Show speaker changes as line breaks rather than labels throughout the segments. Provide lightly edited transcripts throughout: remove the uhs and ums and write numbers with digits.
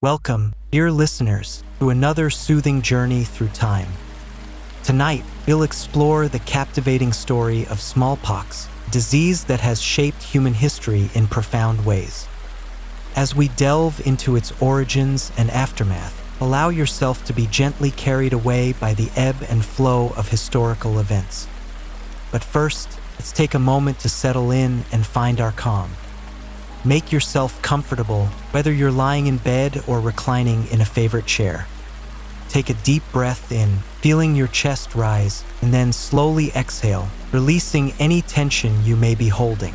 Welcome, dear listeners, to another soothing journey through time. Tonight, we'll explore the captivating story of smallpox, a disease that has shaped human history in profound ways. As we delve into its origins and aftermath, allow yourself to be gently carried away by the ebb and flow of historical events. But first, let's take a moment to settle in and find our calm. Make yourself comfortable, whether you're lying in bed or reclining in a favorite chair. Take a deep breath in, feeling your chest rise, and then slowly exhale, releasing any tension you may be holding.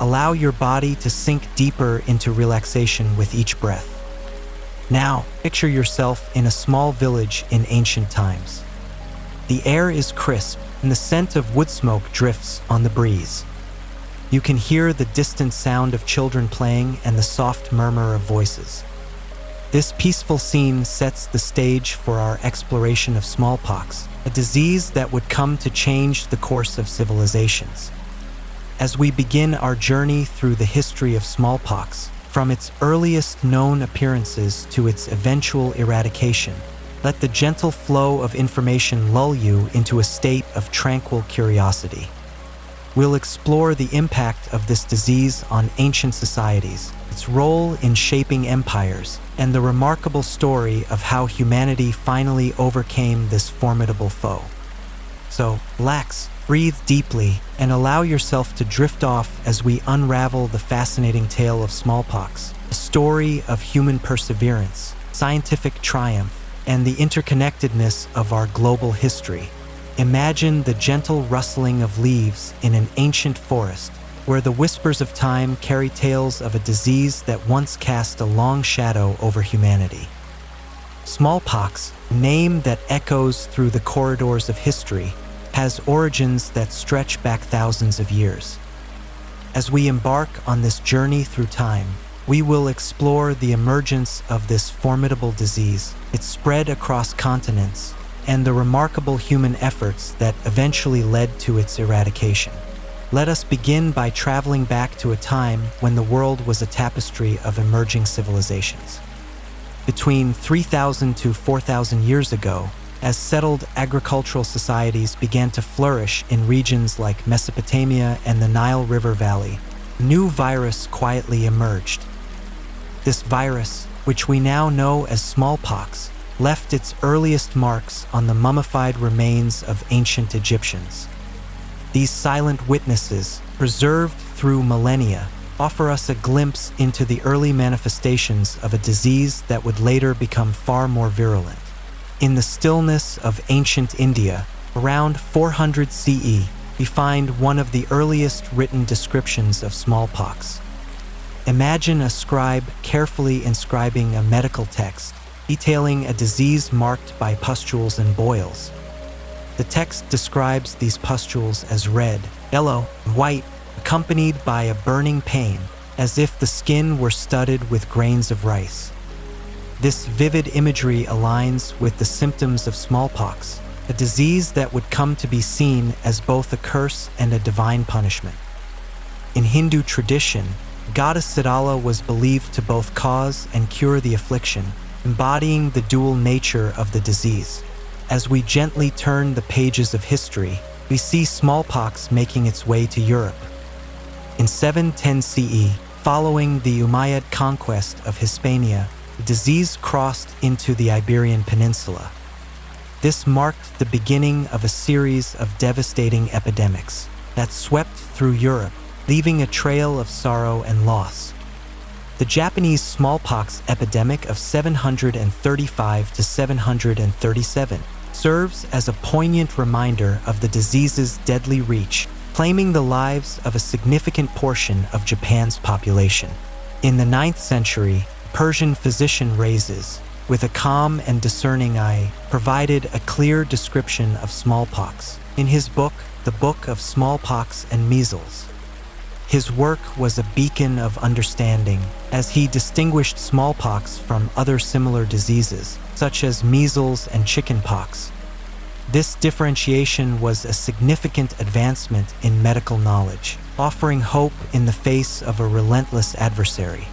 Allow your body to sink deeper into relaxation with each breath. Now, picture yourself in a small village in ancient times. The air is crisp, and the scent of wood smoke drifts on the breeze. You can hear the distant sound of children playing and the soft murmur of voices. This peaceful scene sets the stage for our exploration of smallpox, a disease that would come to change the course of civilizations. As we begin our journey through the history of smallpox, from its earliest known appearances to its eventual eradication, let the gentle flow of information lull you into a state of tranquil curiosity. We'll explore the impact of this disease on ancient societies, its role in shaping empires, and the remarkable story of how humanity finally overcame this formidable foe. So, relax, breathe deeply, and allow yourself to drift off as we unravel the fascinating tale of smallpox, a story of human perseverance, scientific triumph, and the interconnectedness of our global history. Imagine the gentle rustling of leaves in an ancient forest, where the whispers of time carry tales of a disease that once cast a long shadow over humanity. Smallpox, a name that echoes through the corridors of history, has origins that stretch back thousands of years. As we embark on this journey through time, we will explore the emergence of this formidable disease, its spread across continents, and the remarkable human efforts that eventually led to its eradication. Let us begin by traveling back to a time when the world was a tapestry of emerging civilizations. Between 3,000 to 4,000 years ago, as settled agricultural societies began to flourish in regions like Mesopotamia and the Nile River Valley, a new virus quietly emerged. This virus, which we now know as smallpox, left its earliest marks on the mummified remains of ancient Egyptians. These silent witnesses, preserved through millennia, offer us a glimpse into the early manifestations of a disease that would later become far more virulent. In the stillness of ancient India, around 400 CE, we find one of the earliest written descriptions of smallpox. Imagine a scribe carefully inscribing a medical text, detailing a disease marked by pustules and boils. The text describes these pustules as red, yellow, and white, accompanied by a burning pain, as if the skin were studded with grains of rice. This vivid imagery aligns with the symptoms of smallpox, a disease that would come to be seen as both a curse and a divine punishment. In Hindu tradition, goddess Sitala was believed to both cause and cure the affliction, embodying the dual nature of the disease. As we gently turn the pages of history, we see smallpox making its way to Europe. In 710 CE, following the Umayyad conquest of Hispania, the disease crossed into the Iberian Peninsula. This marked the beginning of a series of devastating epidemics that swept through Europe, leaving a trail of sorrow and loss. The Japanese smallpox epidemic of 735 to 737 serves as a poignant reminder of the disease's deadly reach, claiming the lives of a significant portion of Japan's population. In the 9th century, Persian physician Rhazes, with a calm and discerning eye, provided a clear description of smallpox in his book, The Book of Smallpox and Measles. His work was a beacon of understanding, as he distinguished smallpox from other similar diseases, such as measles and chickenpox. This differentiation was a significant advancement in medical knowledge, offering hope in the face of a relentless adversary.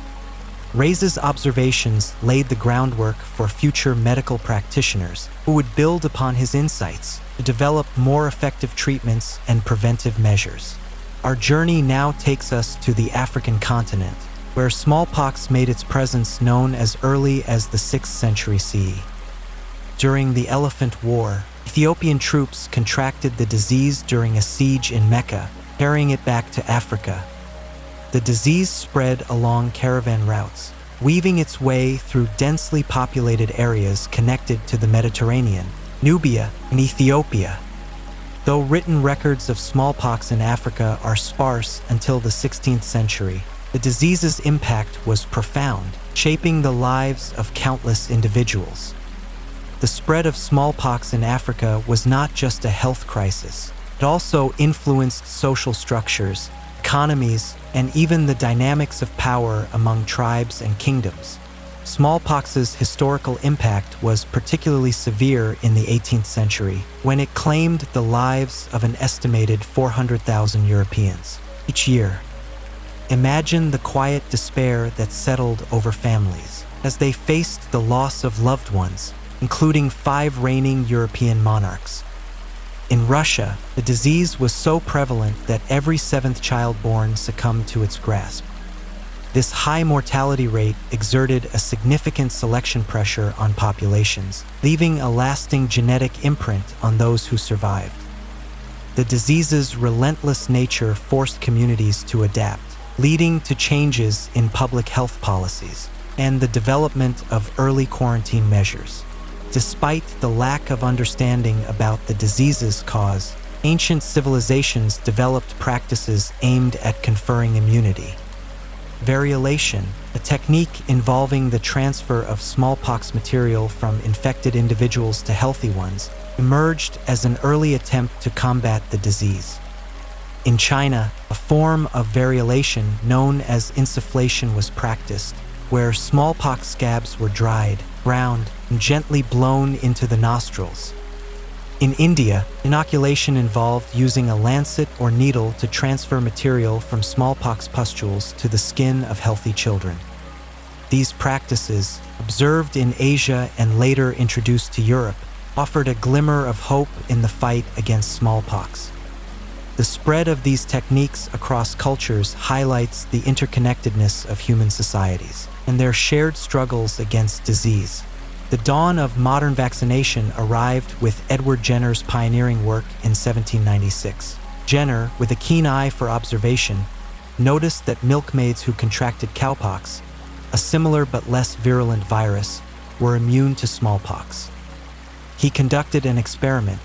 Reyes's observations laid the groundwork for future medical practitioners who would build upon his insights to develop more effective treatments and preventive measures. Our journey now takes us to the African continent, where smallpox made its presence known as early as the 6th century CE. During the Elephant War, Ethiopian troops contracted the disease during a siege in Mecca, carrying it back to Africa. The disease spread along caravan routes, weaving its way through densely populated areas connected to the Mediterranean, Nubia, and Ethiopia. Though written records of smallpox in Africa are sparse until the 16th century, the disease's impact was profound, shaping the lives of countless individuals. The spread of smallpox in Africa was not just a health crisis. It also influenced social structures, economies, and even the dynamics of power among tribes and kingdoms. Smallpox's historical impact was particularly severe in the 18th century, when it claimed the lives of an estimated 400,000 Europeans each year. Imagine the quiet despair that settled over families as they faced the loss of loved ones, including 5 reigning European monarchs. In Russia, the disease was so prevalent that every 7th child born succumbed to its grasp. This high mortality rate exerted a significant selection pressure on populations, leaving a lasting genetic imprint on those who survived. The disease's relentless nature forced communities to adapt, leading to changes in public health policies and the development of early quarantine measures. Despite the lack of understanding about the disease's cause, ancient civilizations developed practices aimed at conferring immunity. Variolation, a technique involving the transfer of smallpox material from infected individuals to healthy ones, emerged as an early attempt to combat the disease. In China, a form of variolation known as insufflation was practiced, where smallpox scabs were dried, ground, and gently blown into the nostrils. In India, inoculation involved using a lancet or needle to transfer material from smallpox pustules to the skin of healthy children. These practices, observed in Asia and later introduced to Europe, offered a glimmer of hope in the fight against smallpox. The spread of these techniques across cultures highlights the interconnectedness of human societies and their shared struggles against disease. The dawn of modern vaccination arrived with Edward Jenner's pioneering work in 1796. Jenner, with a keen eye for observation, noticed that milkmaids who contracted cowpox, a similar but less virulent virus, were immune to smallpox. He conducted an experiment,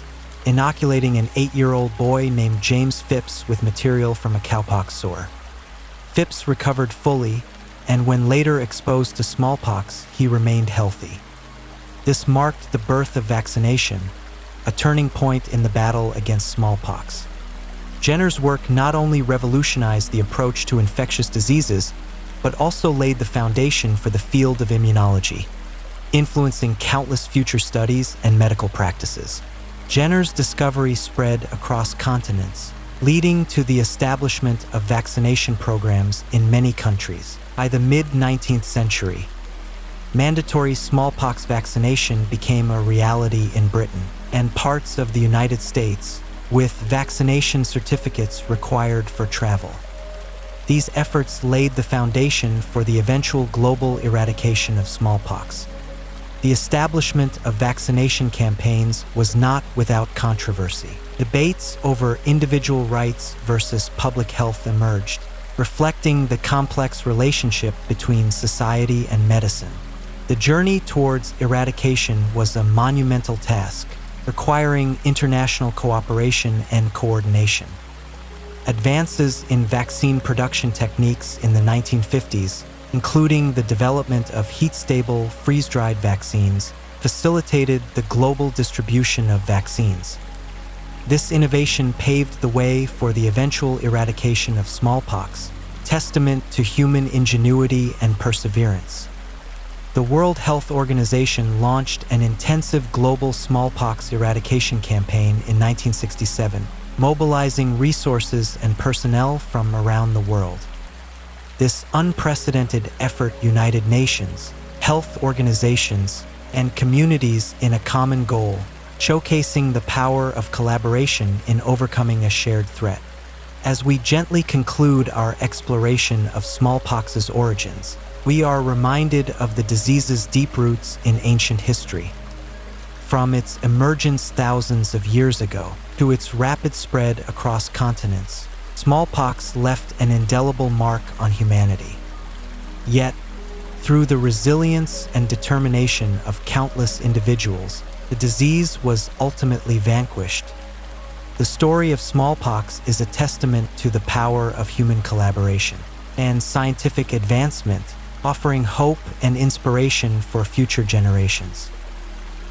inoculating an 8-year-old boy named James Phipps with material from a cowpox sore. Phipps recovered fully, and when later exposed to smallpox, he remained healthy. This marked the birth of vaccination, a turning point in the battle against smallpox. Jenner's work not only revolutionized the approach to infectious diseases, but also laid the foundation for the field of immunology, influencing countless future studies and medical practices. Jenner's discovery spread across continents, leading to the establishment of vaccination programs in many countries. By the mid-19th century, mandatory smallpox vaccination became a reality in Britain and parts of the United States, with vaccination certificates required for travel. These efforts laid the foundation for the eventual global eradication of smallpox. The establishment of vaccination campaigns was not without controversy. Debates over individual rights versus public health emerged, reflecting the complex relationship between society and medicine. The journey towards eradication was a monumental task, requiring international cooperation and coordination. Advances in vaccine production techniques in the 1950s, including the development of heat-stable, freeze-dried vaccines, facilitated the global distribution of vaccines. This innovation paved the way for the eventual eradication of smallpox, testament to human ingenuity and perseverance. The World Health Organization launched an intensive global smallpox eradication campaign in 1967, mobilizing resources and personnel from around the world. This unprecedented effort united nations, health organizations, and communities in a common goal, showcasing the power of collaboration in overcoming a shared threat. As we gently conclude our exploration of smallpox's origins, we are reminded of the disease's deep roots in ancient history. From its emergence thousands of years ago to its rapid spread across continents, smallpox left an indelible mark on humanity. Yet, through the resilience and determination of countless individuals, the disease was ultimately vanquished. The story of smallpox is a testament to the power of human collaboration and scientific advancement, offering hope and inspiration for future generations.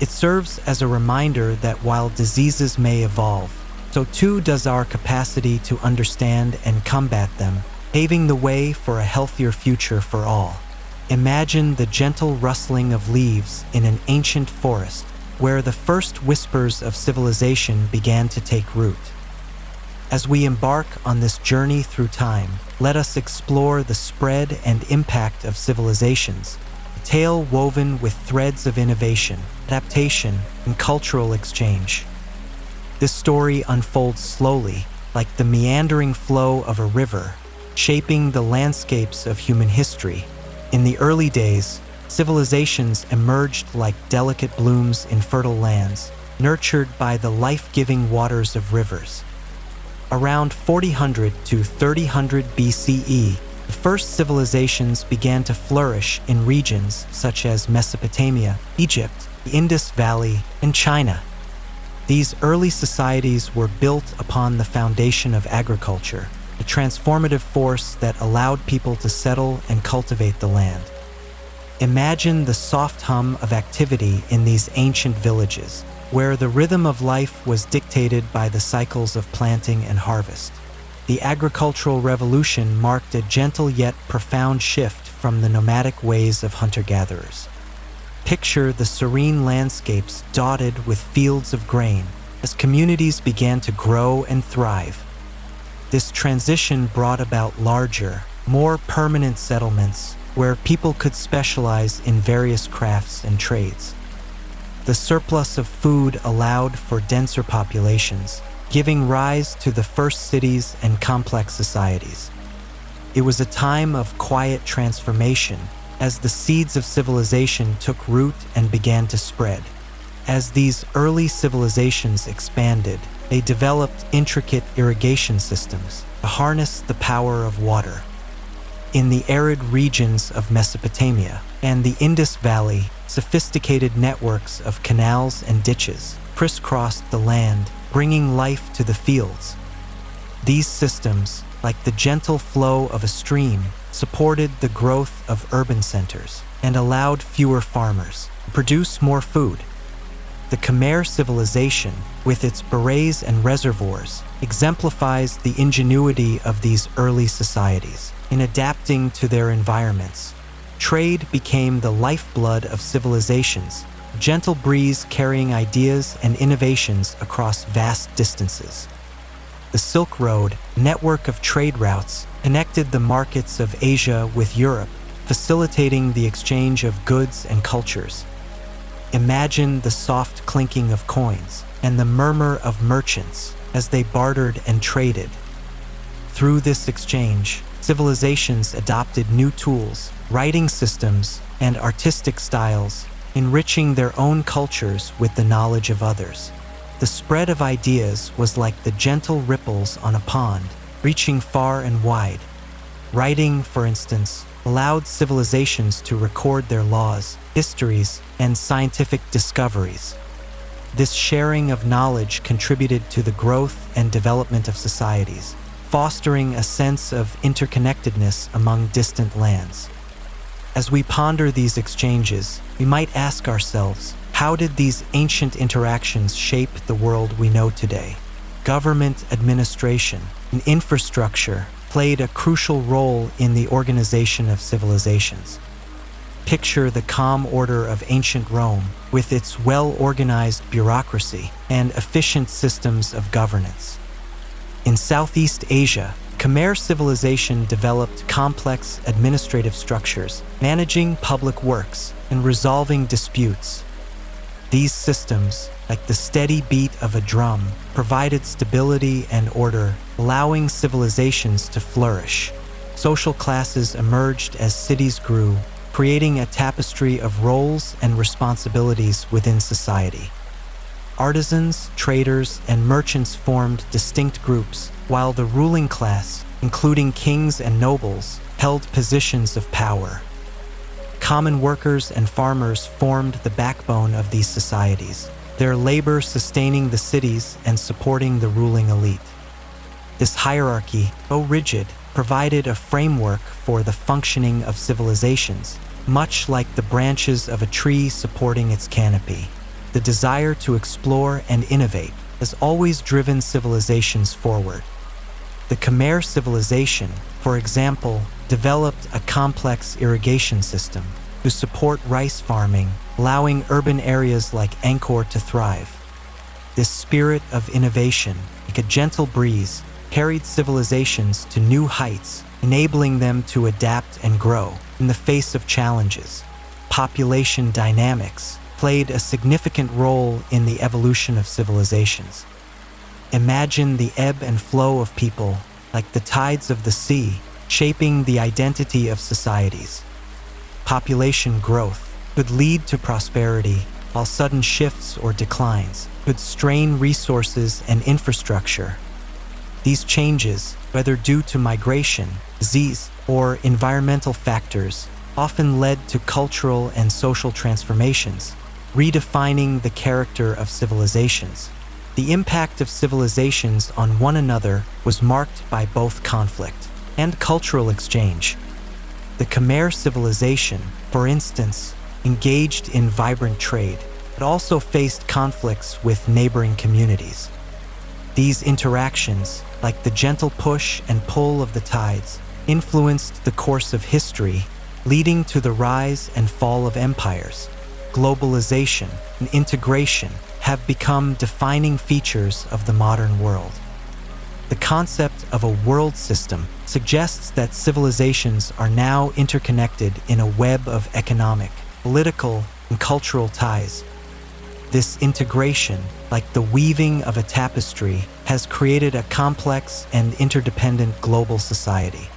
It serves as a reminder that while diseases may evolve, so too does our capacity to understand and combat them, paving the way for a healthier future for all. Imagine the gentle rustling of leaves in an ancient forest, where the first whispers of civilization began to take root. As we embark on this journey through time, let us explore the spread and impact of civilizations, a tale woven with threads of innovation, adaptation, and cultural exchange. This story unfolds slowly, like the meandering flow of a river, shaping the landscapes of human history. In the early days, civilizations emerged like delicate blooms in fertile lands, nurtured by the life-giving waters of rivers. Around 400 to 300 BCE, the first civilizations began to flourish in regions such as Mesopotamia, Egypt, the Indus Valley, and China. These early societies were built upon the foundation of agriculture, a transformative force that allowed people to settle and cultivate the land. Imagine the soft hum of activity in these ancient villages, where the rhythm of life was dictated by the cycles of planting and harvest. The agricultural revolution marked a gentle yet profound shift from the nomadic ways of hunter-gatherers. Picture the serene landscapes dotted with fields of grain as communities began to grow and thrive. This transition brought about larger, more permanent settlements where people could specialize in various crafts and trades. The surplus of food allowed for denser populations, giving rise to the first cities and complex societies. It was a time of quiet transformation as the seeds of civilization took root and began to spread. As these early civilizations expanded, they developed intricate irrigation systems to harness the power of water. In the arid regions of Mesopotamia and the Indus Valley, sophisticated networks of canals and ditches crisscrossed the land, bringing life to the fields. These systems, like the gentle flow of a stream, supported the growth of urban centers and allowed fewer farmers to produce more food. The Khmer civilization, with its berets and reservoirs, exemplifies the ingenuity of these early societies in adapting to their environments. Trade became the lifeblood of civilizations, a gentle breeze carrying ideas and innovations across vast distances. The Silk Road, a network of trade routes, connected the markets of Asia with Europe, facilitating the exchange of goods and cultures. Imagine the soft clinking of coins and the murmur of merchants as they bartered and traded. Through this exchange, civilizations adopted new tools, writing systems, and artistic styles, enriching their own cultures with the knowledge of others. The spread of ideas was like the gentle ripples on a pond, reaching far and wide. Writing, for instance, allowed civilizations to record their laws, histories, and scientific discoveries. This sharing of knowledge contributed to the growth and development of societies, fostering a sense of interconnectedness among distant lands. As we ponder these exchanges, we might ask ourselves, how did these ancient interactions shape the world we know today? Government administration and infrastructure played a crucial role in the organization of civilizations. Picture the calm order of ancient Rome with its well-organized bureaucracy and efficient systems of governance. In Southeast Asia, Khmer civilization developed complex administrative structures, managing public works and resolving disputes. These systems, like the steady beat of a drum, provided stability and order, allowing civilizations to flourish. Social classes emerged as cities grew, creating a tapestry of roles and responsibilities within society. Artisans, traders, and merchants formed distinct groups, while the ruling class, including kings and nobles, held positions of power. Common workers and farmers formed the backbone of these societies, their labor sustaining the cities and supporting the ruling elite. This hierarchy, though rigid, provided a framework for the functioning of civilizations, much like the branches of a tree supporting its canopy. The desire to explore and innovate has always driven civilizations forward. The Khmer civilization, for example, developed a complex irrigation system to support rice farming, allowing urban areas like Angkor to thrive. This spirit of innovation, like a gentle breeze, carried civilizations to new heights, enabling them to adapt and grow in the face of challenges. Population dynamics played a significant role in the evolution of civilizations. Imagine the ebb and flow of people, like the tides of the sea, shaping the identity of societies. Population growth could lead to prosperity, while sudden shifts or declines could strain resources and infrastructure. These changes, whether due to migration, disease, or environmental factors, often led to cultural and social transformations, redefining the character of civilizations. The impact of civilizations on one another was marked by both conflict and cultural exchange. The Khmer civilization, for instance, engaged in vibrant trade, but also faced conflicts with neighboring communities. These interactions, like the gentle push and pull of the tides, influenced the course of history, leading to the rise and fall of empires. Globalization and integration have become defining features of the modern world. The concept of a world system suggests that civilizations are now interconnected in a web of economic, political, and cultural ties. This integration, like the weaving of a tapestry, has created a complex and interdependent global society.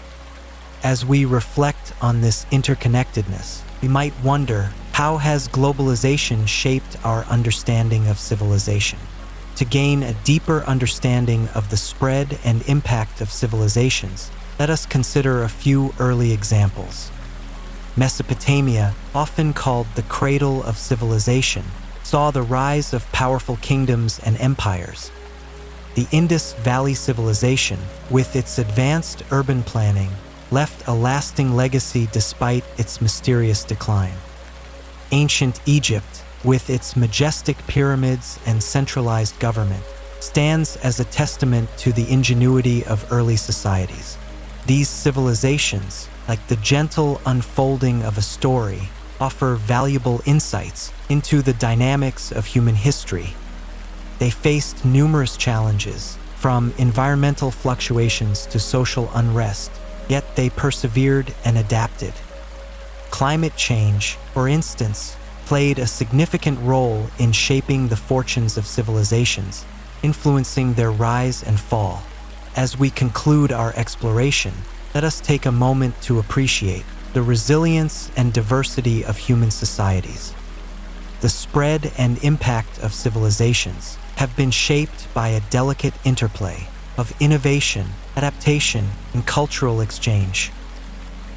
As we reflect on this interconnectedness, we might wonder, how has globalization shaped our understanding of civilization? To gain a deeper understanding of the spread and impact of civilizations, let us consider a few early examples. Mesopotamia, often called the cradle of civilization, saw the rise of powerful kingdoms and empires. The Indus Valley civilization, with its advanced urban planning, left a lasting legacy despite its mysterious decline. Ancient Egypt, with its majestic pyramids and centralized government, stands as a testament to the ingenuity of early societies. These civilizations, like the gentle unfolding of a story, offer valuable insights into the dynamics of human history. They faced numerous challenges, from environmental fluctuations to social unrest, yet they persevered and adapted. Climate change, for instance, played a significant role in shaping the fortunes of civilizations, influencing their rise and fall. As we conclude our exploration, let us take a moment to appreciate the resilience and diversity of human societies. The spread and impact of civilizations have been shaped by a delicate interplay of innovation, adaptation, and cultural exchange.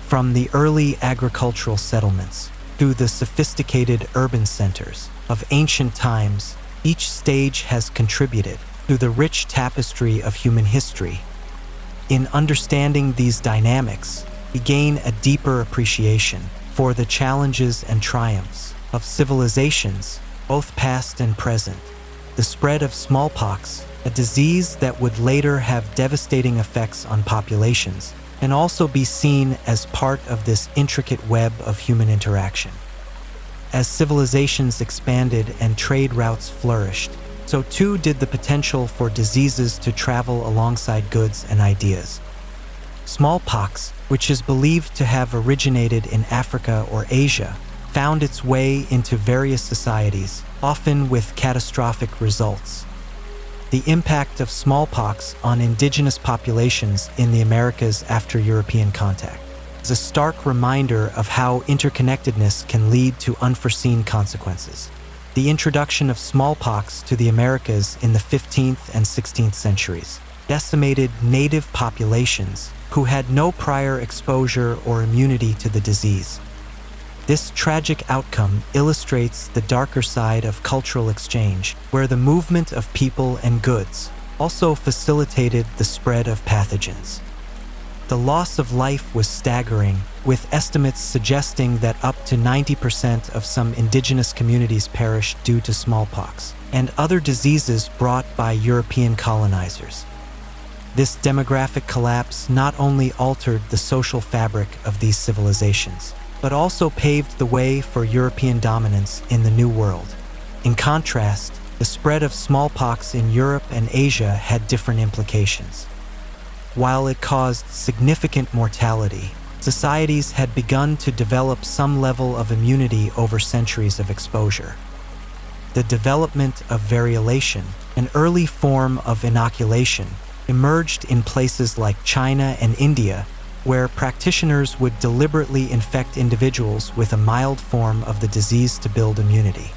From the early agricultural settlements to the sophisticated urban centers of ancient times, each stage has contributed to the rich tapestry of human history. In understanding these dynamics, we gain a deeper appreciation for the challenges and triumphs of civilizations, both past and present. The spread of smallpox, a disease that would later have devastating effects on populations, can also be seen as part of this intricate web of human interaction. As civilizations expanded and trade routes flourished, so too did the potential for diseases to travel alongside goods and ideas. Smallpox, which is believed to have originated in Africa or Asia, found its way into various societies, often with catastrophic results. The impact of smallpox on indigenous populations in the Americas after European contact is a stark reminder of how interconnectedness can lead to unforeseen consequences. The introduction of smallpox to the Americas in the 15th and 16th centuries decimated native populations who had no prior exposure or immunity to the disease. This tragic outcome illustrates the darker side of cultural exchange, where the movement of people and goods also facilitated the spread of pathogens. The loss of life was staggering, with estimates suggesting that up to 90% of some indigenous communities perished due to smallpox and other diseases brought by European colonizers. This demographic collapse not only altered the social fabric of these civilizations, but also paved the way for European dominance in the New World. In contrast, the spread of smallpox in Europe and Asia had different implications. While it caused significant mortality, societies had begun to develop some level of immunity over centuries of exposure. The development of variolation, an early form of inoculation, emerged in places like China and India, where practitioners would deliberately infect individuals with a mild form of the disease to build immunity.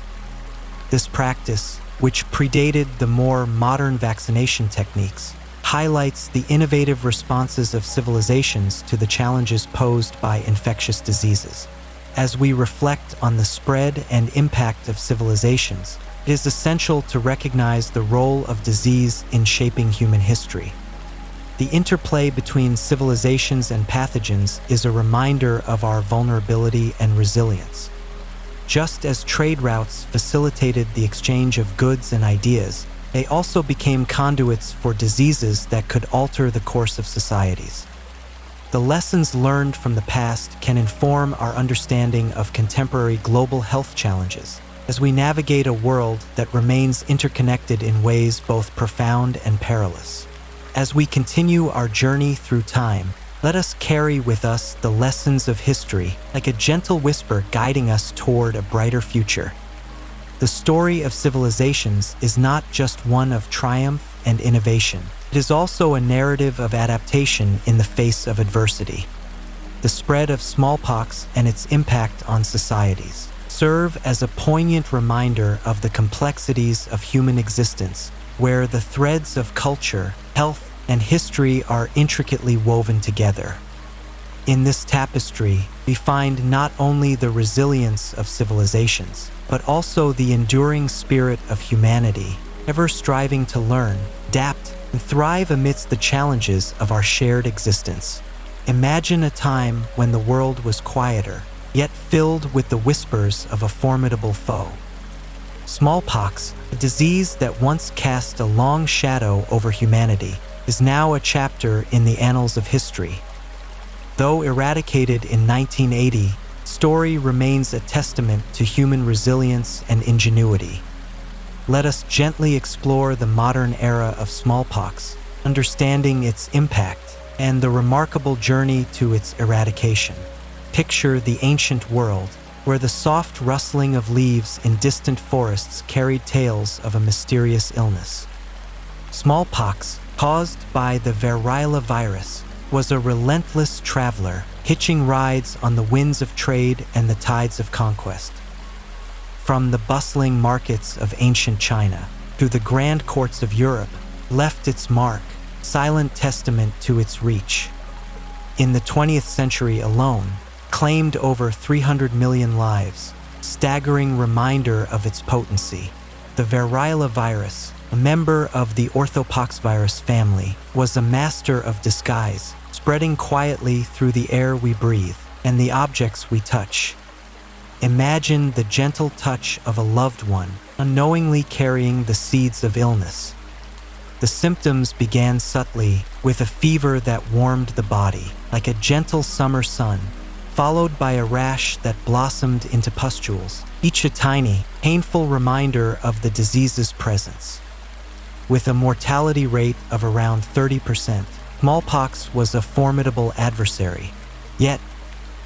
This practice, which predated the more modern vaccination techniques, highlights the innovative responses of civilizations to the challenges posed by infectious diseases. As we reflect on the spread and impact of civilizations, it is essential to recognize the role of disease in shaping human history. The interplay between civilizations and pathogens is a reminder of our vulnerability and resilience. Just as trade routes facilitated the exchange of goods and ideas, they also became conduits for diseases that could alter the course of societies. The lessons learned from the past can inform our understanding of contemporary global health challenges as we navigate a world that remains interconnected in ways both profound and perilous. As we continue our journey through time, let us carry with us the lessons of history like a gentle whisper guiding us toward a brighter future. The story of civilizations is not just one of triumph and innovation. It is also a narrative of adaptation in the face of adversity. The spread of smallpox and its impact on societies serve as a poignant reminder of the complexities of human existence, where the threads of culture, health, and history are intricately woven together. In this tapestry, we find not only the resilience of civilizations, but also the enduring spirit of humanity, ever striving to learn, adapt, and thrive amidst the challenges of our shared existence. Imagine a time when the world was quieter, yet filled with the whispers of a formidable foe. Smallpox, a disease that once cast a long shadow over humanity, is now a chapter in the annals of history. Though eradicated in 1980, story remains a testament to human resilience and ingenuity. Let us gently explore the modern era of smallpox, understanding its impact and the remarkable journey to its eradication. Picture the ancient world, where the soft rustling of leaves in distant forests carried tales of a mysterious illness. Smallpox, caused by the variola virus, was a relentless traveler, hitching rides on the winds of trade and the tides of conquest. From the bustling markets of ancient China to the grand courts of Europe, left its mark, silent testament to its reach. In the 20th century alone, claimed over 300 million lives, staggering reminder of its potency. The variola virus, a member of the orthopoxvirus family, was a master of disguise, spreading quietly through the air we breathe and the objects we touch. Imagine the gentle touch of a loved one, unknowingly carrying the seeds of illness. The symptoms began subtly, with a fever that warmed the body, like a gentle summer sun, followed by a rash that blossomed into pustules, each a tiny, painful reminder of the disease's presence. With a mortality rate of around 30%, Smallpox was a formidable adversary. Yet,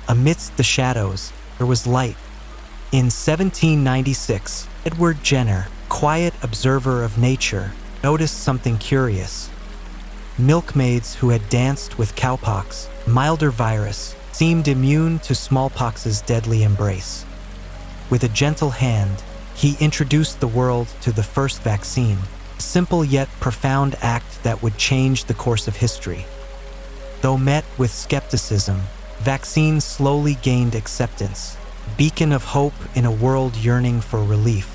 amidst the shadows, there was light. In 1796, Edward Jenner, quiet observer of nature, noticed something curious. Milkmaids who had danced with cowpox, milder virus, seemed immune to smallpox's deadly embrace. With a gentle hand, he introduced the world to the first vaccine, a simple yet profound act that would change the course of history. Though met with skepticism, vaccines slowly gained acceptance, a beacon of hope in a world yearning for relief.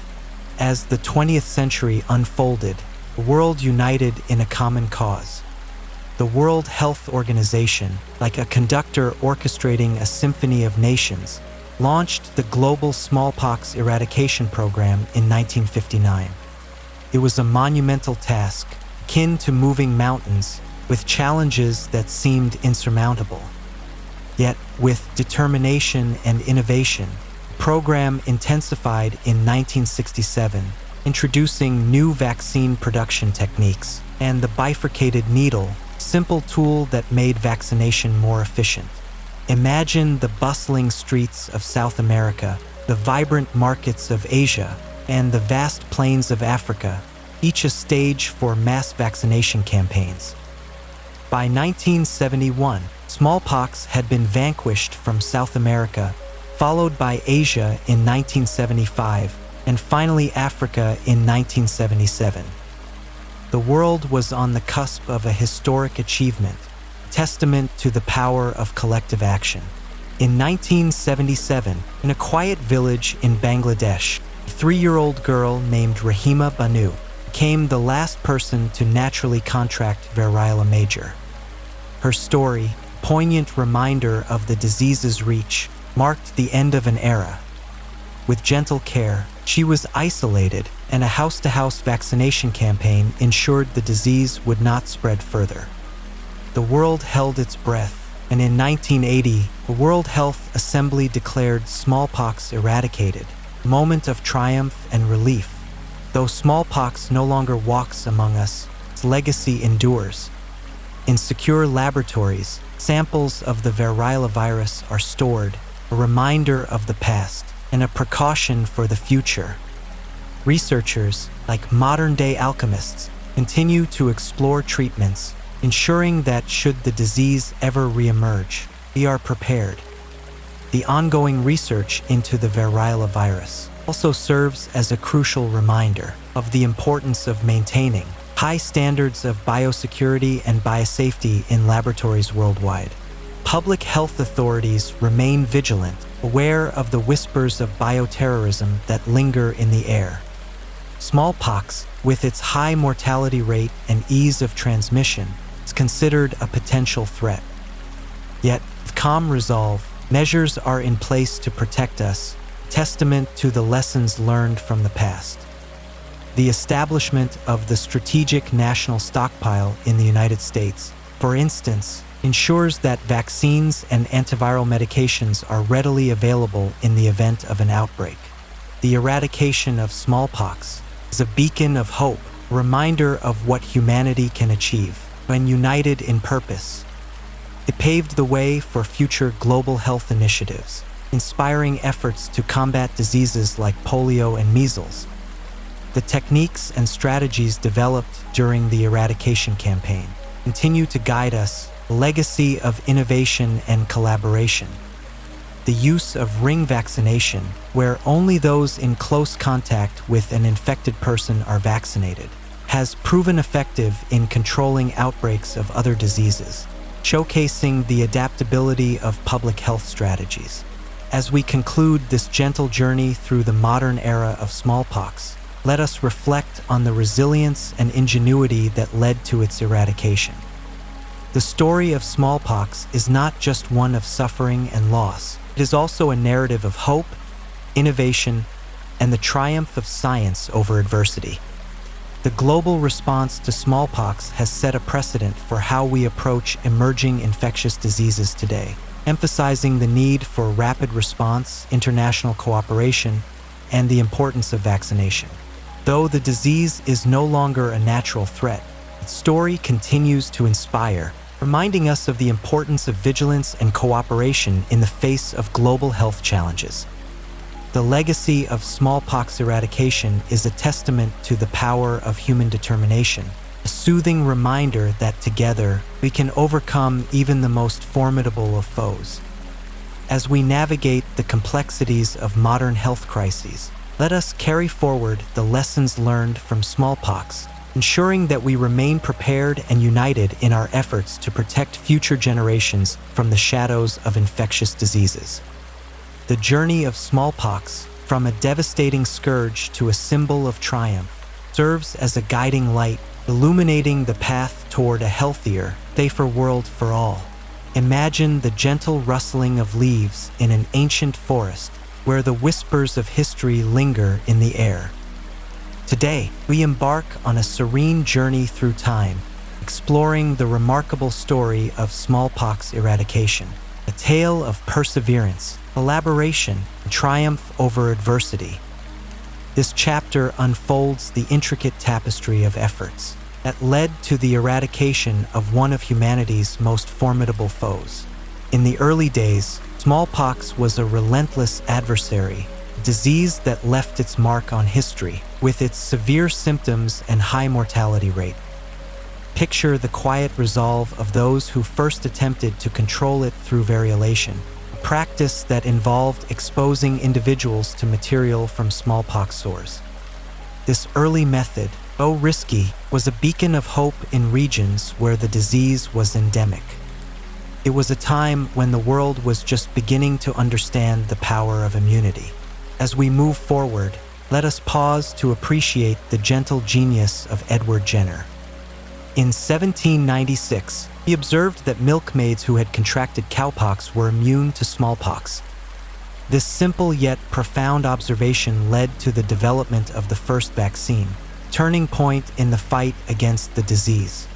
As the 20th century unfolded, the world united in a common cause. The World Health Organization, like a conductor orchestrating a symphony of nations, launched the Global Smallpox Eradication Program in 1959. It was a monumental task, akin to moving mountains, with challenges that seemed insurmountable. Yet, with determination and innovation, the program intensified in 1967, introducing new vaccine production techniques and the bifurcated needle, simple tool that made vaccination more efficient. Imagine the bustling streets of South America, the vibrant markets of Asia, and the vast plains of Africa, each a stage for mass vaccination campaigns. By 1971, smallpox had been vanquished from South America, followed by Asia in 1975, and finally Africa in 1977. The world was on the cusp of a historic achievement, testament to the power of collective action. In 1977, in a quiet village in Bangladesh, a 3-year-old girl named Rahima Banu became the last person to naturally contract variola major. Her story, poignant reminder of the disease's reach, marked the end of an era. With gentle care, she was isolated, and a house-to-house vaccination campaign ensured the disease would not spread further. The world held its breath, and in 1980, the World Health Assembly declared smallpox eradicated, a moment of triumph and relief. Though smallpox no longer walks among us, its legacy endures. In secure laboratories, samples of the variola virus are stored, a reminder of the past and a precaution for the future. Researchers, like modern-day alchemists, continue to explore treatments, ensuring that should the disease ever reemerge, we are prepared. The ongoing research into the variola virus also serves as a crucial reminder of the importance of maintaining high standards of biosecurity and biosafety in laboratories worldwide. Public health authorities remain vigilant, aware of the whispers of bioterrorism that linger in the air. Smallpox, with its high mortality rate and ease of transmission, is considered a potential threat. Yet, with calm resolve, measures are in place to protect us, testament to the lessons learned from the past. The establishment of the Strategic National Stockpile in the United States, for instance, ensures that vaccines and antiviral medications are readily available in the event of an outbreak. The eradication of smallpox is a beacon of hope, a reminder of what humanity can achieve when united in purpose. It paved the way for future global health initiatives, inspiring efforts to combat diseases like polio and measles. The techniques and strategies developed during the eradication campaign continue to guide us, a legacy of innovation and collaboration. The use of ring vaccination, where only those in close contact with an infected person are vaccinated, has proven effective in controlling outbreaks of other diseases, showcasing the adaptability of public health strategies. As we conclude this gentle journey through the modern era of smallpox, let us reflect on the resilience and ingenuity that led to its eradication. The story of smallpox is not just one of suffering and loss. It is also a narrative of hope, innovation, and the triumph of science over adversity. The global response to smallpox has set a precedent for how we approach emerging infectious diseases today, emphasizing the need for rapid response, international cooperation, and the importance of vaccination. Though the disease is no longer a natural threat, its story continues to inspire, reminding us of the importance of vigilance and cooperation in the face of global health challenges. The legacy of smallpox eradication is a testament to the power of human determination, a soothing reminder that together we can overcome even the most formidable of foes. As we navigate the complexities of modern health crises, let us carry forward the lessons learned from smallpox, ensuring that we remain prepared and united in our efforts to protect future generations from the shadows of infectious diseases. The journey of smallpox, from a devastating scourge to a symbol of triumph, serves as a guiding light, illuminating the path toward a healthier, safer world for all. Imagine the gentle rustling of leaves in an ancient forest, where the whispers of history linger in the air. Today, we embark on a serene journey through time, exploring the remarkable story of smallpox eradication, a tale of perseverance, collaboration, and triumph over adversity. This chapter unfolds the intricate tapestry of efforts that led to the eradication of one of humanity's most formidable foes. In the early days, smallpox was a relentless adversary, a disease that left its mark on history, with its severe symptoms and high mortality rate. Picture the quiet resolve of those who first attempted to control it through variolation, a practice that involved exposing individuals to material from smallpox sores. This early method, though risky, was a beacon of hope in regions where the disease was endemic. It was a time when the world was just beginning to understand the power of immunity. As we move forward, let us pause to appreciate the gentle genius of Edward Jenner. In 1796, he observed that milkmaids who had contracted cowpox were immune to smallpox. This simple yet profound observation led to the development of the first vaccine, a turning point in the fight against the disease.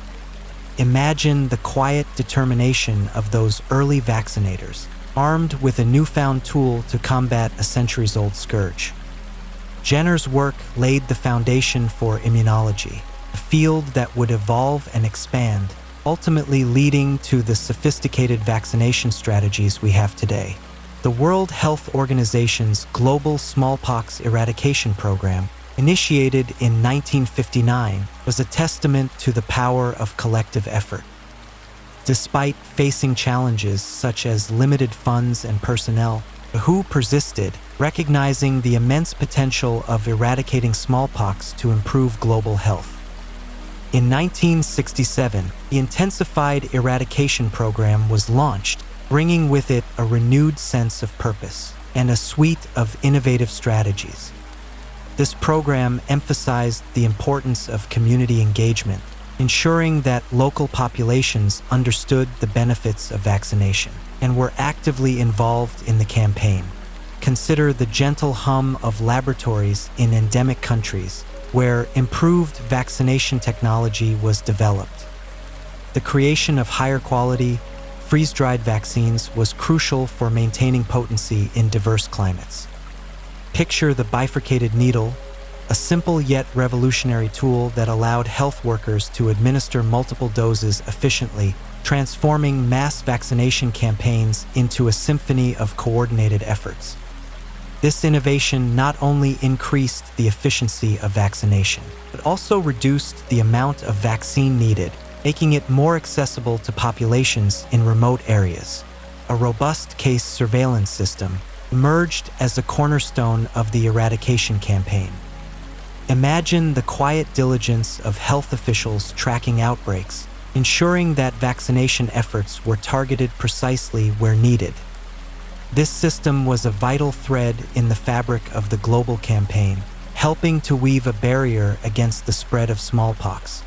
Imagine the quiet determination of those early vaccinators, armed with a newfound tool to combat a centuries-old scourge. Jenner's work laid the foundation for immunology, a field that would evolve and expand, ultimately leading to the sophisticated vaccination strategies we have today. The World Health Organization's Global Smallpox Eradication Program, initiated in 1959, was a testament to the power of collective effort. Despite facing challenges such as limited funds and personnel, the WHO persisted, recognizing the immense potential of eradicating smallpox to improve global health. In 1967, the Intensified Eradication Program was launched, bringing with it a renewed sense of purpose and a suite of innovative strategies. This program emphasized the importance of community engagement, ensuring that local populations understood the benefits of vaccination and were actively involved in the campaign. Consider the gentle hum of laboratories in endemic countries where improved vaccination technology was developed. The creation of higher quality, freeze-dried vaccines was crucial for maintaining potency in diverse climates. Picture the bifurcated needle, a simple yet revolutionary tool that allowed health workers to administer multiple doses efficiently, transforming mass vaccination campaigns into a symphony of coordinated efforts. This innovation not only increased the efficiency of vaccination, but also reduced the amount of vaccine needed, making it more accessible to populations in remote areas. A robust case surveillance system emerged as a cornerstone of the eradication campaign. Imagine the quiet diligence of health officials tracking outbreaks, ensuring that vaccination efforts were targeted precisely where needed. This system was a vital thread in the fabric of the global campaign, helping to weave a barrier against the spread of smallpox.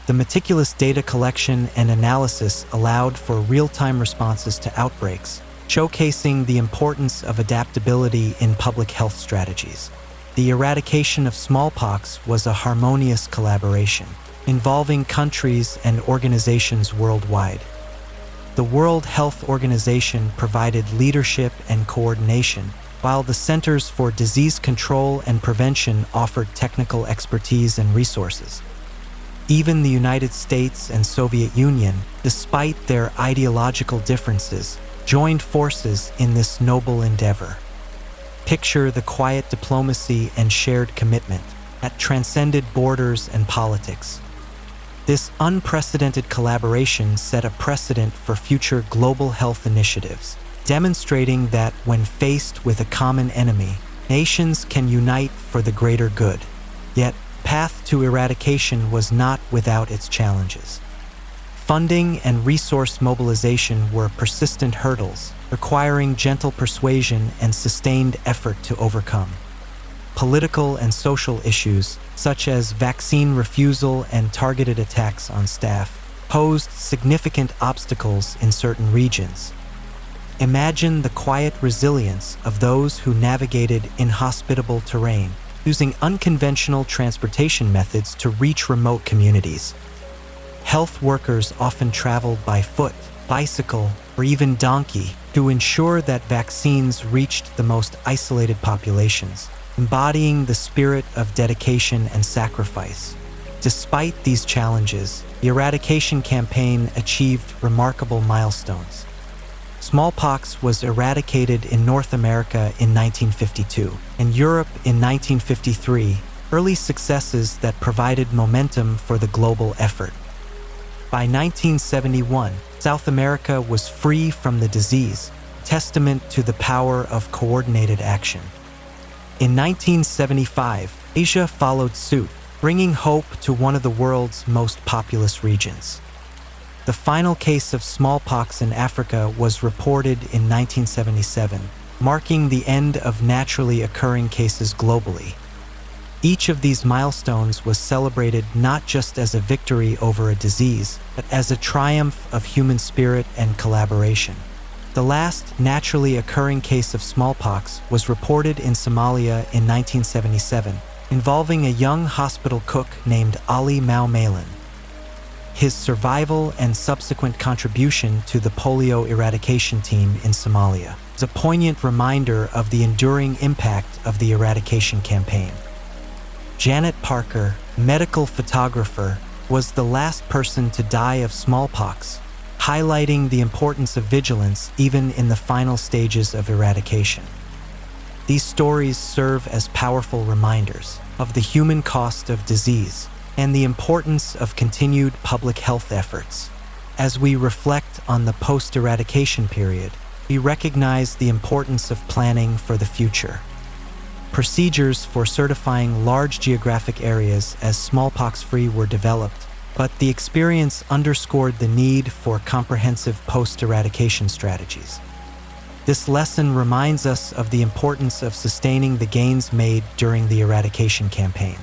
The meticulous data collection and analysis allowed for real-time responses to outbreaks, showcasing the importance of adaptability in public health strategies. The eradication of smallpox was a harmonious collaboration, involving countries and organizations worldwide. The World Health Organization provided leadership and coordination, while the Centers for Disease Control and Prevention offered technical expertise and resources. Even the United States and Soviet Union, despite their ideological differences, joined forces in this noble endeavor. Picture the quiet diplomacy and shared commitment that transcended borders and politics. This unprecedented collaboration set a precedent for future global health initiatives, demonstrating that when faced with a common enemy, nations can unite for the greater good. Yet, the path to eradication was not without its challenges. Funding and resource mobilization were persistent hurdles, requiring gentle persuasion and sustained effort to overcome. Political and social issues, such as vaccine refusal and targeted attacks on staff, posed significant obstacles in certain regions. Imagine the quiet resilience of those who navigated inhospitable terrain, using unconventional transportation methods to reach remote communities. Health workers often traveled by foot, bicycle, or even donkey to ensure that vaccines reached the most isolated populations, embodying the spirit of dedication and sacrifice. Despite these challenges, the eradication campaign achieved remarkable milestones. Smallpox was eradicated in North America in 1952 and Europe in 1953, early successes that provided momentum for the global effort. By 1971, South America was free from the disease, testament to the power of coordinated action. In 1975, Asia followed suit, bringing hope to one of the world's most populous regions. The final case of smallpox in Africa was reported in 1977, marking the end of naturally occurring cases globally. Each of these milestones was celebrated not just as a victory over a disease, but as a triumph of human spirit and collaboration. The last naturally occurring case of smallpox was reported in Somalia in 1977, involving a young hospital cook named Ali Malin. His survival and subsequent contribution to the polio eradication team in Somalia is a poignant reminder of the enduring impact of the eradication campaign. Janet Parker, medical photographer, was the last person to die of smallpox, highlighting the importance of vigilance even in the final stages of eradication. These stories serve as powerful reminders of the human cost of disease and the importance of continued public health efforts. As we reflect on the post-eradication period, we recognize the importance of planning for the future. Procedures for certifying large geographic areas as smallpox-free were developed, but the experience underscored the need for comprehensive post-eradication strategies. This lesson reminds us of the importance of sustaining the gains made during the eradication campaign.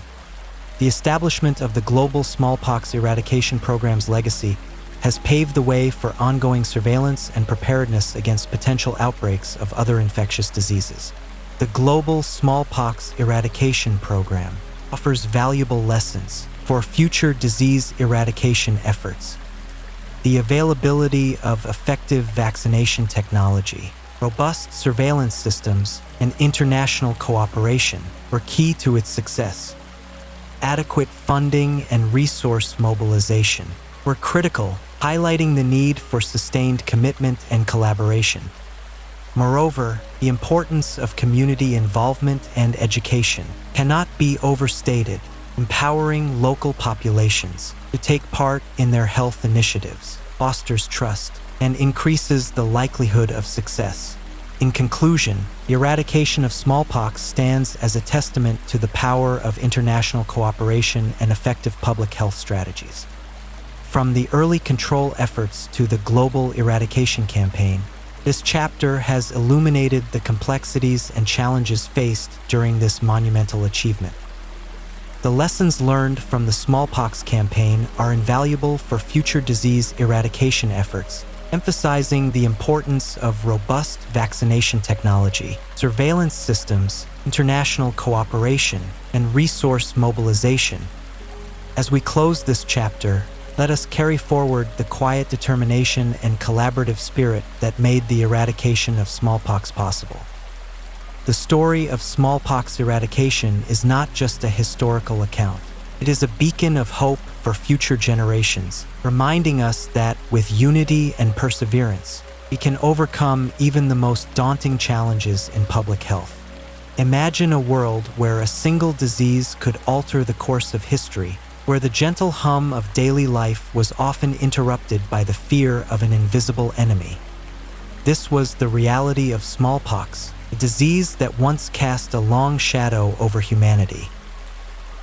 The establishment of the global smallpox eradication program's legacy has paved the way for ongoing surveillance and preparedness against potential outbreaks of other infectious diseases. The global smallpox eradication program offers valuable lessons for future disease eradication efforts. The availability of effective vaccination technology, robust surveillance systems, and international cooperation were key to its success. Adequate funding and resource mobilization were critical, highlighting the need for sustained commitment and collaboration. Moreover, the importance of community involvement and education cannot be overstated. Empowering local populations to take part in their health initiatives fosters trust and increases the likelihood of success. In conclusion, the eradication of smallpox stands as a testament to the power of international cooperation and effective public health strategies. From the early control efforts to the global eradication campaign, this chapter has illuminated the complexities and challenges faced during this monumental achievement. The lessons learned from the smallpox campaign are invaluable for future disease eradication efforts, emphasizing the importance of robust vaccination technology, surveillance systems, international cooperation, and resource mobilization. As we close this chapter, let us carry forward the quiet determination and collaborative spirit that made the eradication of smallpox possible. The story of smallpox eradication is not just a historical account. It is a beacon of hope for future generations, reminding us that with unity and perseverance, we can overcome even the most daunting challenges in public health. Imagine a world where a single disease could alter the course of history, where the gentle hum of daily life was often interrupted by the fear of an invisible enemy. This was the reality of smallpox, a disease that once cast a long shadow over humanity.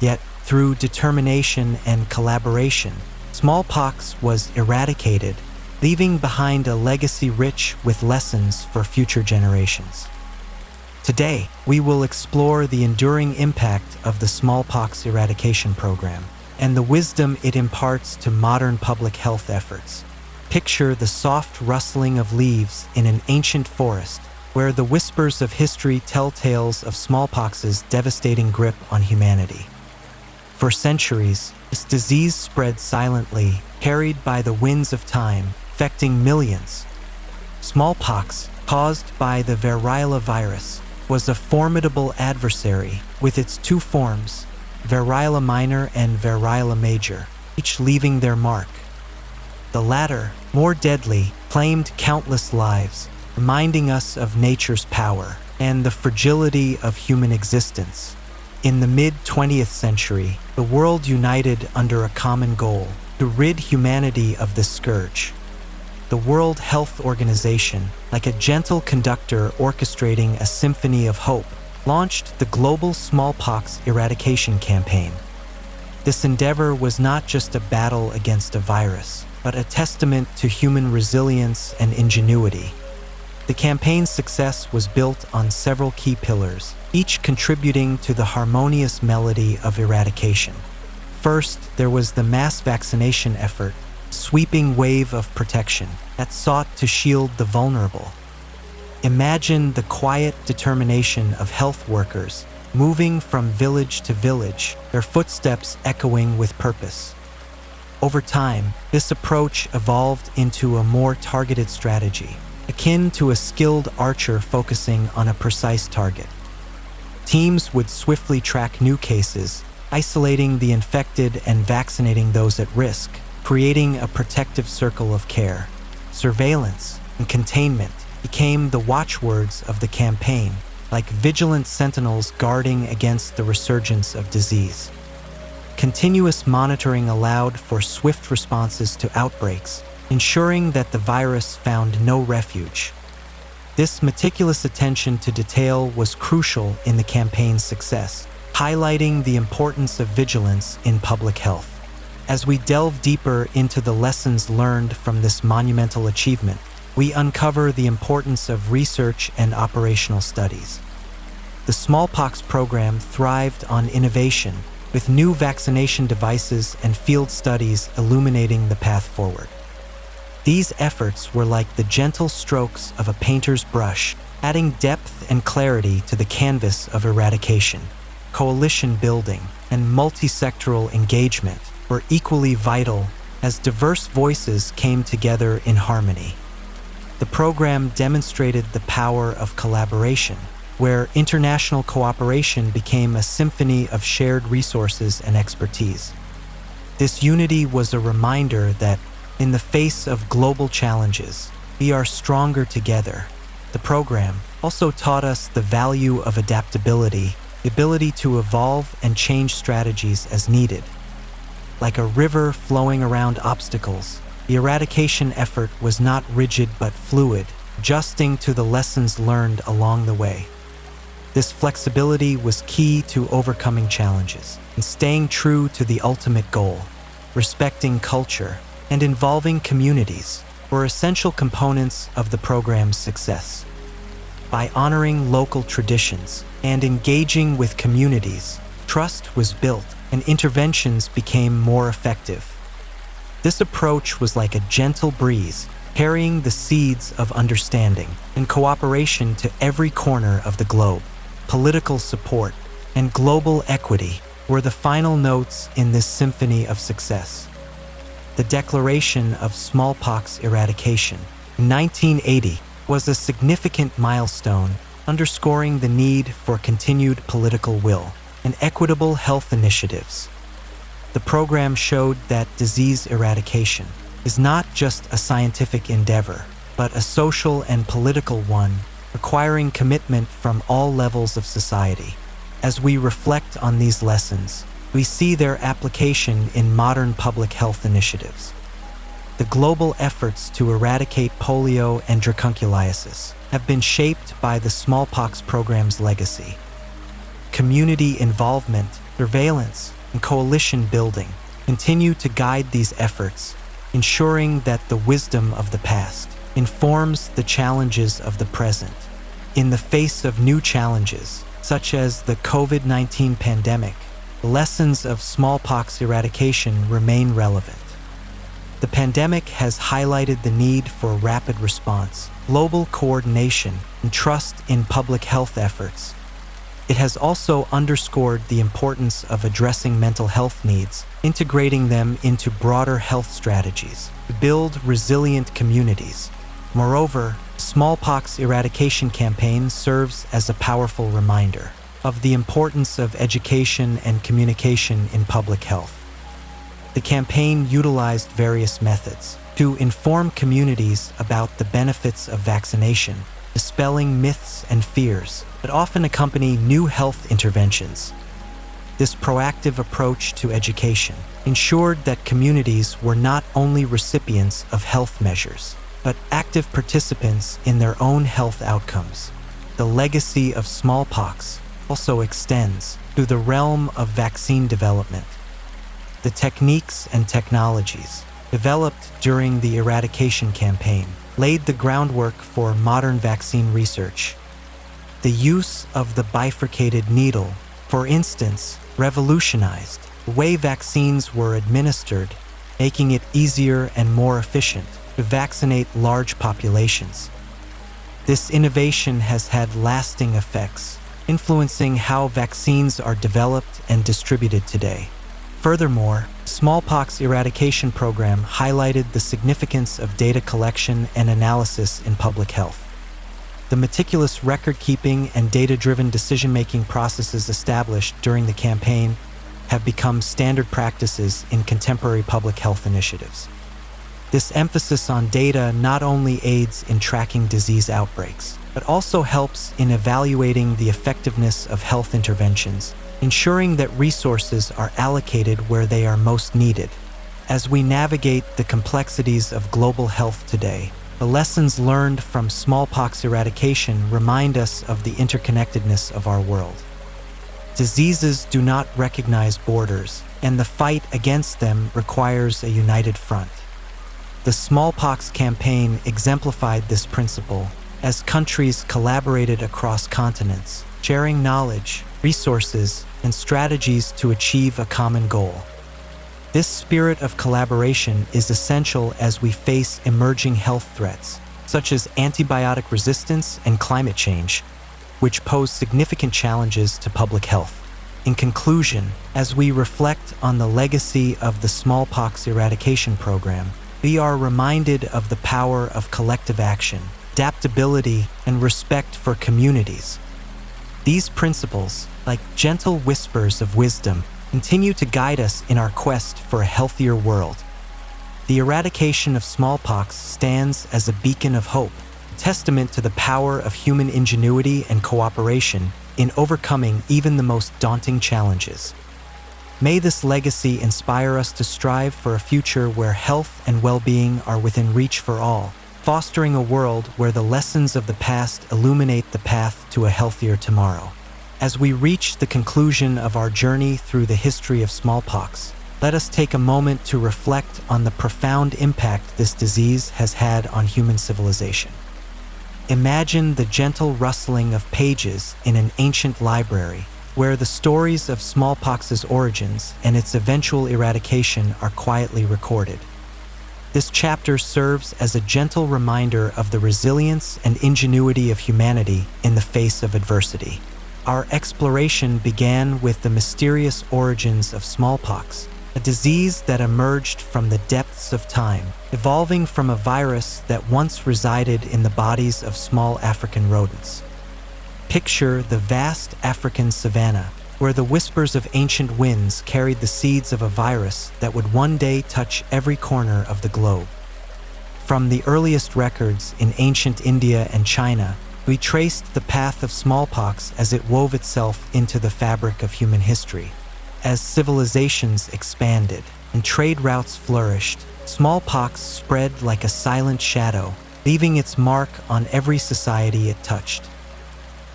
Yet, through determination and collaboration, smallpox was eradicated, leaving behind a legacy rich with lessons for future generations. Today, we will explore the enduring impact of the smallpox eradication program and the wisdom it imparts to modern public health efforts. Picture the soft rustling of leaves in an ancient forest, where the whispers of history tell tales of smallpox's devastating grip on humanity. For centuries, this disease spread silently, carried by the winds of time, affecting millions. Smallpox, caused by the variola virus, was a formidable adversary with its two forms, variola minor and variola major, each leaving their mark. The latter, more deadly, claimed countless lives, reminding us of nature's power and the fragility of human existence. In the mid-20th century, the world united under a common goal: to rid humanity of this scourge. The World Health Organization, like a gentle conductor orchestrating a symphony of hope, launched the global smallpox eradication campaign. This endeavor was not just a battle against a virus, but a testament to human resilience and ingenuity. The campaign's success was built on several key pillars, each contributing to the harmonious melody of eradication. First, there was the mass vaccination effort, a sweeping wave of protection that sought to shield the vulnerable. Imagine the quiet determination of health workers, moving from village to village, their footsteps echoing with purpose. Over time, this approach evolved into a more targeted strategy, akin to a skilled archer focusing on a precise target. Teams would swiftly track new cases, isolating the infected and vaccinating those at risk, creating a protective circle of care. Surveillance and containment became the watchwords of the campaign, like vigilant sentinels guarding against the resurgence of disease. Continuous monitoring allowed for swift responses to outbreaks, ensuring that the virus found no refuge. This meticulous attention to detail was crucial in the campaign's success, highlighting the importance of vigilance in public health. As we delve deeper into the lessons learned from this monumental achievement, we uncover the importance of research and operational studies. The smallpox program thrived on innovation, with new vaccination devices and field studies illuminating the path forward. These efforts were like the gentle strokes of a painter's brush, adding depth and clarity to the canvas of eradication. Coalition building and multi-sectoral engagement were equally vital as diverse voices came together in harmony. The program demonstrated the power of collaboration, where international cooperation became a symphony of shared resources and expertise. This unity was a reminder that, in the face of global challenges, we are stronger together. The program also taught us the value of adaptability, the ability to evolve and change strategies as needed. Like a river flowing around obstacles, the eradication effort was not rigid but fluid, adjusting to the lessons learned along the way. This flexibility was key to overcoming challenges and staying true to the ultimate goal. Respecting culture and involving communities were essential components of the program's success. By honoring local traditions and engaging with communities, trust was built and interventions became more effective. This approach was like a gentle breeze, carrying the seeds of understanding and cooperation to every corner of the globe. Political support and global equity were the final notes in this symphony of success. The Declaration of Smallpox Eradication in 1980 was a significant milestone, underscoring the need for continued political will and equitable health initiatives. The program showed that disease eradication is not just a scientific endeavor, but a social and political one, requiring commitment from all levels of society. As we reflect on these lessons, we see their application in modern public health initiatives. The global efforts to eradicate polio and dracunculiasis have been shaped by the smallpox program's legacy. Community involvement, surveillance, and coalition building continue to guide these efforts, ensuring that the wisdom of the past informs the challenges of the present. In the face of new challenges, such as the COVID-19 pandemic, the lessons of smallpox eradication remain relevant. The pandemic has highlighted the need for rapid response, global coordination, and trust in public health efforts. It has also underscored the importance of addressing mental health needs, integrating them into broader health strategies to build resilient communities. Moreover, the smallpox eradication campaign serves as a powerful reminder of the importance of education and communication in public health. The campaign utilized various methods to inform communities about the benefits of vaccination, dispelling myths and fears that often accompany new health interventions. This proactive approach to education ensured that communities were not only recipients of health measures, but active participants in their own health outcomes. The legacy of smallpox also extends to the realm of vaccine development. The techniques and technologies developed during the eradication campaign laid the groundwork for modern vaccine research. The use of the bifurcated needle, for instance, revolutionized the way vaccines were administered, making it easier and more efficient to vaccinate large populations. This innovation has had lasting effects, influencing how vaccines are developed and distributed today. Furthermore, the smallpox eradication program highlighted the significance of data collection and analysis in public health. The meticulous record-keeping and data-driven decision-making processes established during the campaign have become standard practices in contemporary public health initiatives. This emphasis on data not only aids in tracking disease outbreaks, but also helps in evaluating the effectiveness of health interventions, ensuring that resources are allocated where they are most needed. As we navigate the complexities of global health today, the lessons learned from smallpox eradication remind us of the interconnectedness of our world. Diseases do not recognize borders, and the fight against them requires a united front. The smallpox campaign exemplified this principle as countries collaborated across continents, sharing knowledge, resources, and strategies to achieve a common goal. This spirit of collaboration is essential as we face emerging health threats, such as antibiotic resistance and climate change, which pose significant challenges to public health. In conclusion, as we reflect on the legacy of the smallpox eradication program, we are reminded of the power of collective action, adaptability, and respect for communities. These principles, like gentle whispers of wisdom, continue to guide us in our quest for a healthier world. The eradication of smallpox stands as a beacon of hope, a testament to the power of human ingenuity and cooperation in overcoming even the most daunting challenges. May this legacy inspire us to strive for a future where health and well-being are within reach for all, fostering a world where the lessons of the past illuminate the path to a healthier tomorrow. As we reach the conclusion of our journey through the history of smallpox, let us take a moment to reflect on the profound impact this disease has had on human civilization. Imagine the gentle rustling of pages in an ancient library, where the stories of smallpox's origins and its eventual eradication are quietly recorded. This chapter serves as a gentle reminder of the resilience and ingenuity of humanity in the face of adversity. Our exploration began with the mysterious origins of smallpox, a disease that emerged from the depths of time, evolving from a virus that once resided in the bodies of small African rodents. Picture the vast African savanna, where the whispers of ancient winds carried the seeds of a virus that would one day touch every corner of the globe. From the earliest records in ancient India and China, we traced the path of smallpox as it wove itself into the fabric of human history. As civilizations expanded and trade routes flourished, smallpox spread like a silent shadow, leaving its mark on every society it touched.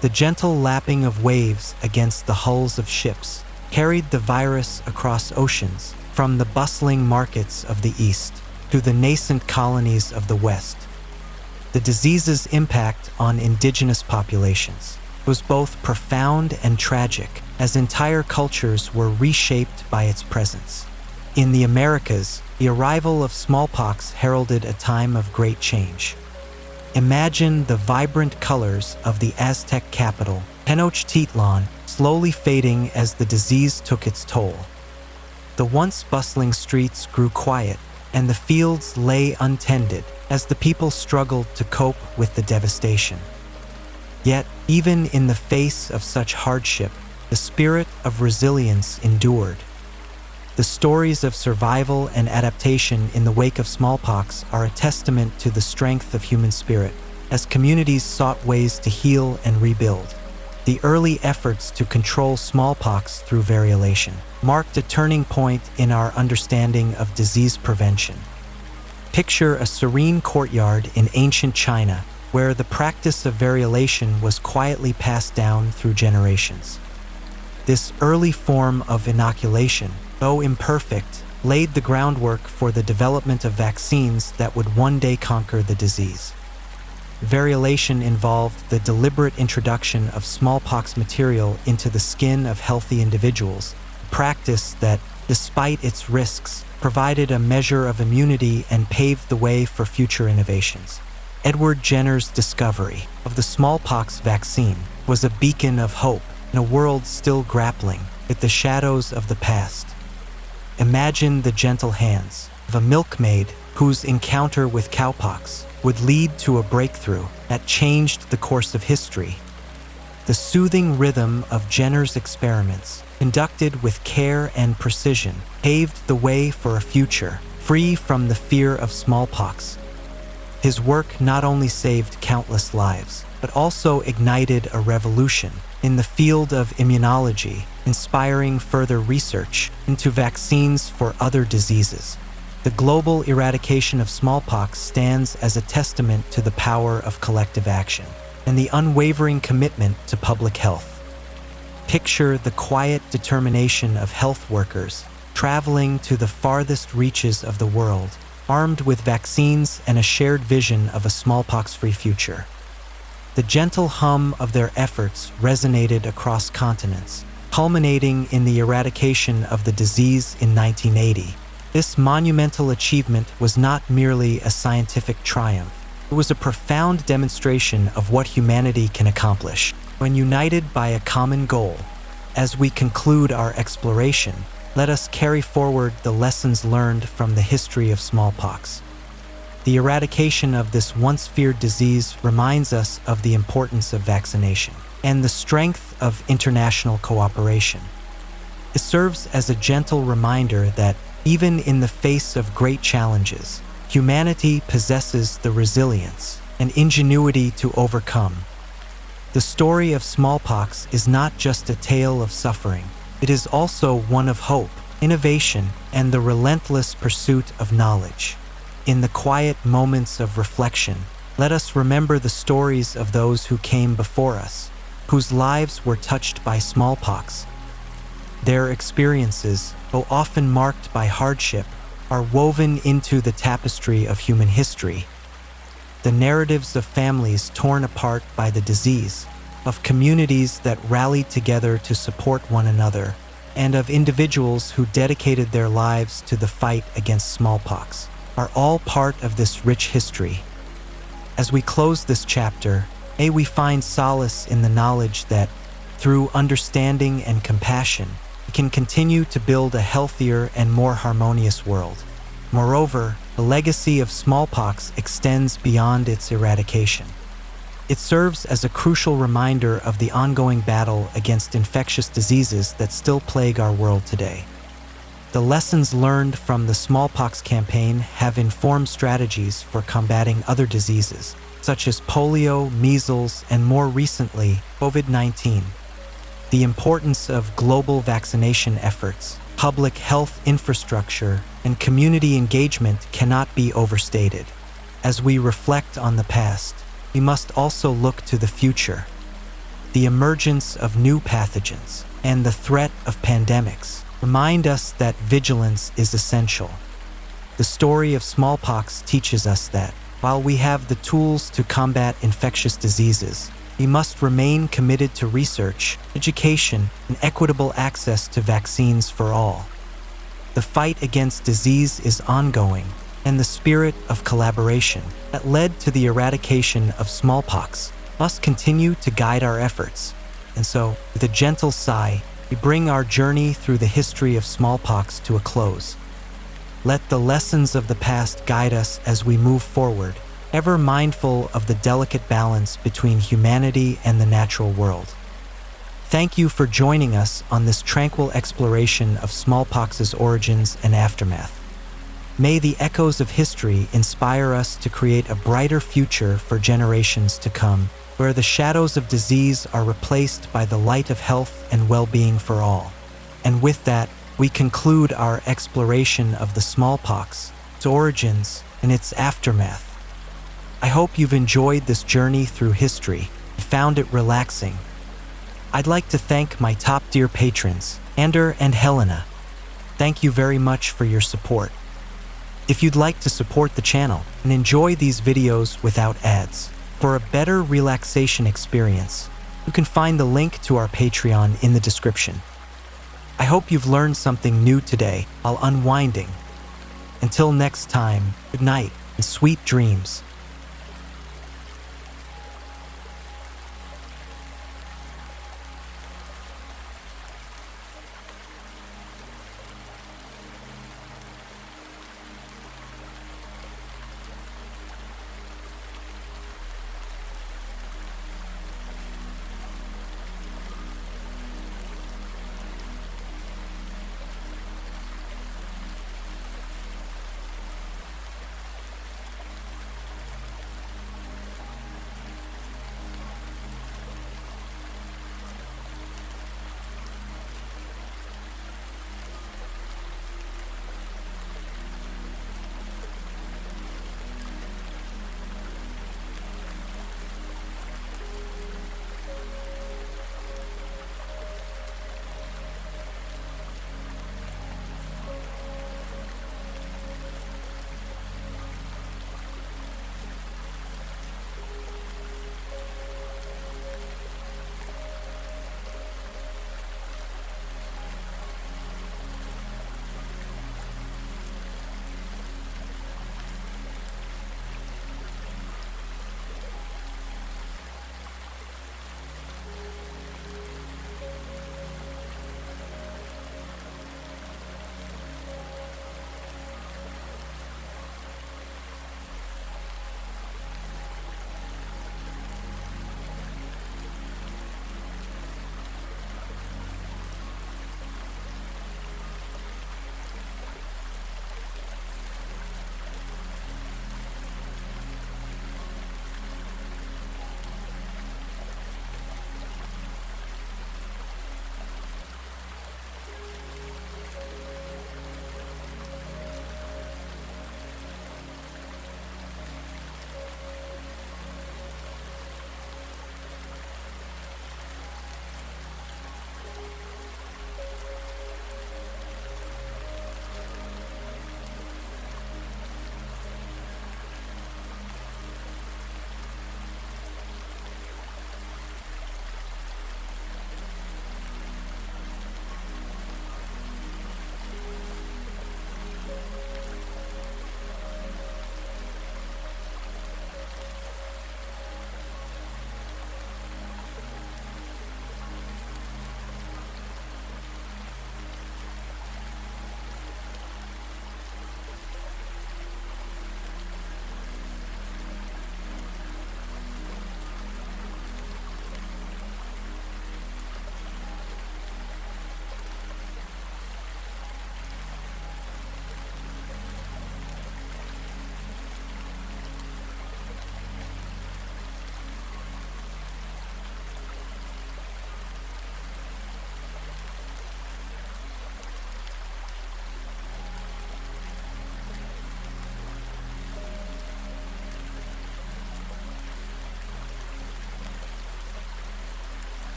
The gentle lapping of waves against the hulls of ships carried the virus across oceans, from the bustling markets of the East to the nascent colonies of the West. The disease's impact on indigenous populations was both profound and tragic, as entire cultures were reshaped by its presence. In the Americas, the arrival of smallpox heralded a time of great change. Imagine the vibrant colors of the Aztec capital, Tenochtitlan, slowly fading as the disease took its toll. The once bustling streets grew quiet, and the fields lay untended as the people struggled to cope with the devastation. Yet, even in the face of such hardship, the spirit of resilience endured. The stories of survival and adaptation in the wake of smallpox are a testament to the strength of human spirit, as communities sought ways to heal and rebuild. The early efforts to control smallpox through variolation marked a turning point in our understanding of disease prevention. Picture a serene courtyard in ancient China, where the practice of variolation was quietly passed down through generations. This early form of inoculation, though imperfect, laid the groundwork for the development of vaccines that would one day conquer the disease. Variolation involved the deliberate introduction of smallpox material into the skin of healthy individuals, a practice that, despite its risks, provided a measure of immunity and paved the way for future innovations. Edward Jenner's discovery of the smallpox vaccine was a beacon of hope in a world still grappling with the shadows of the past. Imagine the gentle hands of a milkmaid whose encounter with cowpox would lead to a breakthrough that changed the course of history. The soothing rhythm of Jenner's experiments, conducted with care and precision, paved the way for a future free from the fear of smallpox. His work not only saved countless lives, but also ignited a revolution in the field of immunology, inspiring further research into vaccines for other diseases. The global eradication of smallpox stands as a testament to the power of collective action and the unwavering commitment to public health. Picture the quiet determination of health workers traveling to the farthest reaches of the world, armed with vaccines and a shared vision of a smallpox-free future. The gentle hum of their efforts resonated across continents, culminating in the eradication of the disease in 1980. This monumental achievement was not merely a scientific triumph. It was a profound demonstration of what humanity can accomplish when united by a common goal. As we conclude our exploration, let us carry forward the lessons learned from the history of smallpox. The eradication of this once feared disease reminds us of the importance of vaccination and the strength of international cooperation. It serves as a gentle reminder that even in the face of great challenges, humanity possesses the resilience and ingenuity to overcome. The story of smallpox is not just a tale of suffering. It is also one of hope, innovation, and the relentless pursuit of knowledge. In the quiet moments of reflection, let us remember the stories of those who came before us, whose lives were touched by smallpox. Their experiences, though often marked by hardship, are woven into the tapestry of human history. The narratives of families torn apart by the disease, of communities that rallied together to support one another, and of individuals who dedicated their lives to the fight against smallpox, are all part of this rich history. As we close this chapter, may we find solace in the knowledge that, through understanding and compassion, we can continue to build a healthier and more harmonious world. Moreover, the legacy of smallpox extends beyond its eradication. It serves as a crucial reminder of the ongoing battle against infectious diseases that still plague our world today. The lessons learned from the smallpox campaign have informed strategies for combating other diseases, such as polio, measles, and more recently, COVID-19. The importance of global vaccination efforts, public health infrastructure, and community engagement cannot be overstated. As we reflect on the past, we must also look to the future. The emergence of new pathogens and the threat of pandemics remind us that vigilance is essential. The story of smallpox teaches us that, while we have the tools to combat infectious diseases, we must remain committed to research, education, and equitable access to vaccines for all. The fight against disease is ongoing, and the spirit of collaboration that led to the eradication of smallpox must continue to guide our efforts. And so, with a gentle sigh, we bring our journey through the history of smallpox to a close. Let the lessons of the past guide us as we move forward, ever mindful of the delicate balance between humanity and the natural world. Thank you for joining us on this tranquil exploration of smallpox's origins and aftermath. May the echoes of history inspire us to create a brighter future for generations to come, where the shadows of disease are replaced by the light of health and well-being for all. And with that, we conclude our exploration of the smallpox, its origins, and its aftermath. I hope you've enjoyed this journey through history and found it relaxing. I'd like to thank my top-tier patrons, Ander and Helena. Thank you very much for your support. If you'd like to support the channel and enjoy these videos without ads, for a better relaxation experience, you can find the link to our Patreon in the description. I hope you've learned something new today while unwinding. Until next time, good night and sweet dreams.